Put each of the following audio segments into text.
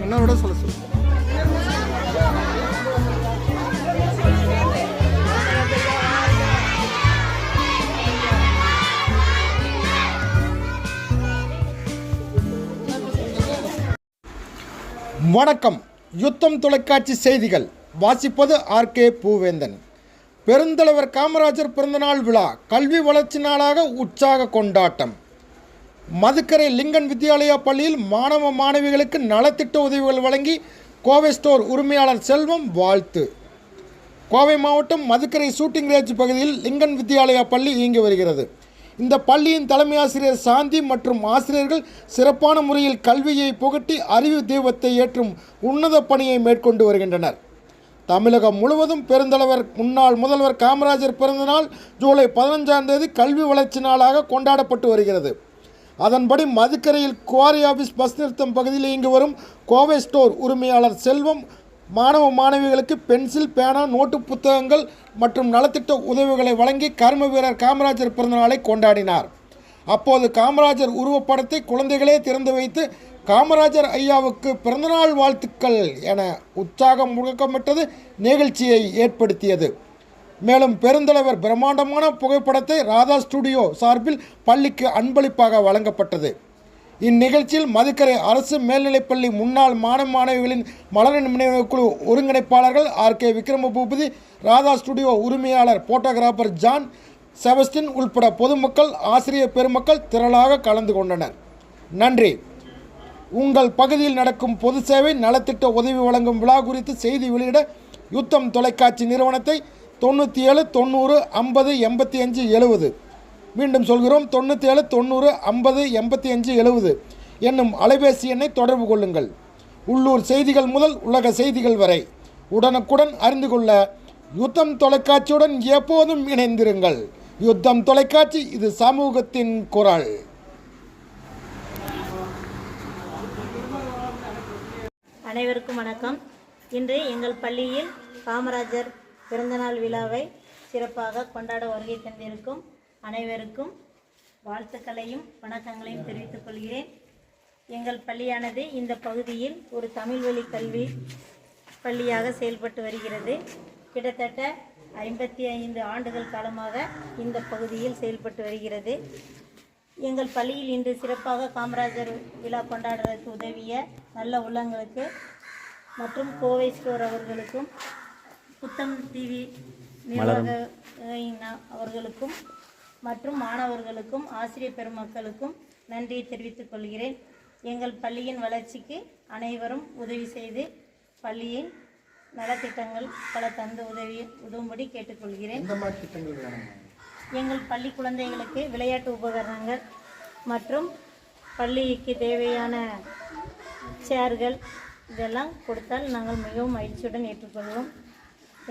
அண்ணாவோட சொல்ல சொல்லுங்க. வணக்கம். யுத்தம் தொலைக்காட்சி செய்திகள் வாசிப்பது ஆர்கே பூவேந்தன். பெருந்தலைவர் காமராஜர் பிறந்தநாள் விழா கல்வி வளர்ச்சி நாளாக உற்சாக கொண்டாட்டம். மதுக்கரை லிங்கன் வித்யாலயா பள்ளியில் மாணவ மாணவிகளுக்கு நலத்திட்ட உதவிகள் வழங்கி கோவை ஸ்டோர் உரிமையாளர் செல்வம் வாழ்த்து. கோவை மாவட்டம் மதுக்கரை ஷூட்டிங் ரேஞ்ச் பகுதியில் லிங்கன் வித்யாலயா பள்ளி இயங்கி வருகிறது. இந்த பள்ளியின் தலைமை ஆசிரியர் சாந்தி மற்றும் ஆசிரியர்கள் சிறப்பான முறையில் கல்வியை புகட்டி அறிவு தீபத்தை ஏற்றும் உன்னத பணியை மேற்கொண்டு வருகின்றனர். தமிழகம் முழுவதும் பெருந்தலைவர் முன்னாள் முதல்வர் காமராஜர் பிறந்தநாள் ஜூலை 15ஆம் தேதி கல்வி வளர்ச்சி நாளாக கொண்டாடப்பட்டு வருகிறது. அதன்படி மதுக்கரையில் குவாரி ஆஃபீஸ் பஸ் நிறுத்தம் பகுதியில் இயங்கி வரும் கோவை ஸ்டோர் உரிமையாளர் செல்வம் மாணவ மாணவிகளுக்கு பென்சில், பேனா, நோட்டு புத்தகங்கள் மற்றும் நலத்திட்ட உதவிகளை வழங்கி கர்ம வீரர் காமராஜர் பிறந்தநாளை கொண்டாடினார். அப்போது காமராஜர் உருவப்படத்தை குழந்தைகளே திறந்து வைத்து காமராஜர் ஐயாவுக்கு பிறந்தநாள் வாழ்த்துக்கள் என உற்சாகம் முழக்கமிட்டது நிகழ்ச்சியை ஏற்படுத்தியது. மேலும் பெருந்தலைவர் பிரம்மாண்டமான புகைப்படத்தை ராதா ஸ்டுடியோ சார்பில் பள்ளிக்கு அன்பளிப்பாக வழங்கப்பட்டது. இந்நிகழ்ச்சியில் மதுக்கரை அரசு மேல்நிலைப்பள்ளி முன்னாள் மாணவ மாணவிகளின் மலர் நினைவு குழு ஒருங்கிணைப்பாளர்கள் ஆர்கே விக்ரமபூபதி, ராதா ஸ்டுடியோ உரிமையாளர் போட்டோகிராஃபர் ஜான் செபஸ்டின் உள்பட பொதுமக்கள், ஆசிரியர் பெருமக்கள் திரளாக கலந்து கொண்டனர். நன்றி. உங்கள் பகுதியில் நடக்கும் பொது சேவை நலத்திட்ட உதவி வழங்கும் விழா குறித்து செய்தி வெளியிட யுத்தம் தொலைக்காட்சி நிறுவனத்தை 97 90 50 85 70 மீண்டும் சொல்கிறோம் 97 90 50 85 70 என்னும் அலைபேசி எண்ணை தொடர்பு கொள்ளுங்கள். உள்ளூர் செய்திகள் முதல் உலக செய்திகள் வரை உடனுக்குடன் அறிந்து கொள்ள யுத்தம் தொலைக்காட்சியுடன் எப்போதும் இணைந்திருங்கள். யுத்தம் தொலைக்காட்சி, இது சமூகத்தின் குரல். அனைவருக்கும் வணக்கம். இன்று எங்கள் பள்ளியில் காமராஜர் பிறந்தநாள் விழாவை சிறப்பாக கொண்டாட வருகை தந்திருக்கும் அனைவருக்கும் வாழ்த்துக்களையும் வணக்கங்களையும் தெரிவித்துக் கொள்கிறேன். எங்கள் பள்ளியானது இந்த பகுதியில் ஒரு தமிழ் வழி கல்வி பள்ளியாக செயல்பட்டு வருகிறது. கிட்டத்தட்ட 55 ஆண்டுகள் காலமாக இந்த பகுதியில் செயல்பட்டு வருகிறது. எங்கள் பள்ளியில் இன்று சிறப்பாக காமராஜர் விழா கொண்டாடுறதுக்கு உதவிய நல்ல உள்ளங்களுக்கு மற்றும் கோவை ஸ்டோர் அவர்களுக்கும், புத்தம் டிவி நிர்வாக அவர்களுக்கும் மற்றும் மாணவர்களுக்கும் ஆசிரியர் பெருமக்களுக்கும் நன்றியை தெரிவித்துக் கொள்கிறேன். எங்கள் பள்ளியின் வளர்ச்சிக்கு அனைவரும் உதவி செய்து பள்ளியின் நலத்திட்டங்கள் பல தந்து உதவும்படி கேட்டுக்கொள்கிறேன். எங்கள் பள்ளி குழந்தைகளுக்கு விளையாட்டு உபகரணங்கள் மற்றும் பள்ளிக்கு தேவையான சேர்கள் இதெல்லாம் கொடுத்தால் நாங்கள் மிகவும் மகிழ்ச்சியுடன் ஏற்றுக்கொள்வோம்.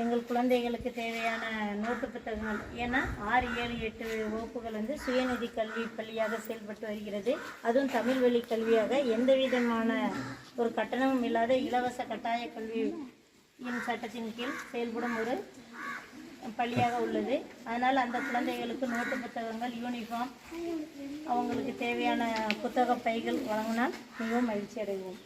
எங்கள் குழந்தைகளுக்கு தேவையான நோட்டு புத்தகங்கள், ஏன்னா 6, 7, 8 வகுப்புகள் சுயநிதி கல்வி பள்ளியாக செயல்பட்டு வருகிறது. அதுவும் தமிழ் வழி கல்வியாக எந்த விதமான ஒரு கட்டணமும் இல்லாத இலவச கட்டாய கல்வியின் சட்டத்தின் கீழ் செயல்படும் ஒரு பள்ளியாக உள்ளது. அதனால் அந்த குழந்தைகளுக்கு நோட்டு புத்தகங்கள், யூனிஃபார்ம், அவங்களுக்கு தேவையான புத்தக பைகள் வழங்கினால் மிகவும் மகிழ்ச்சி அடைவோம்.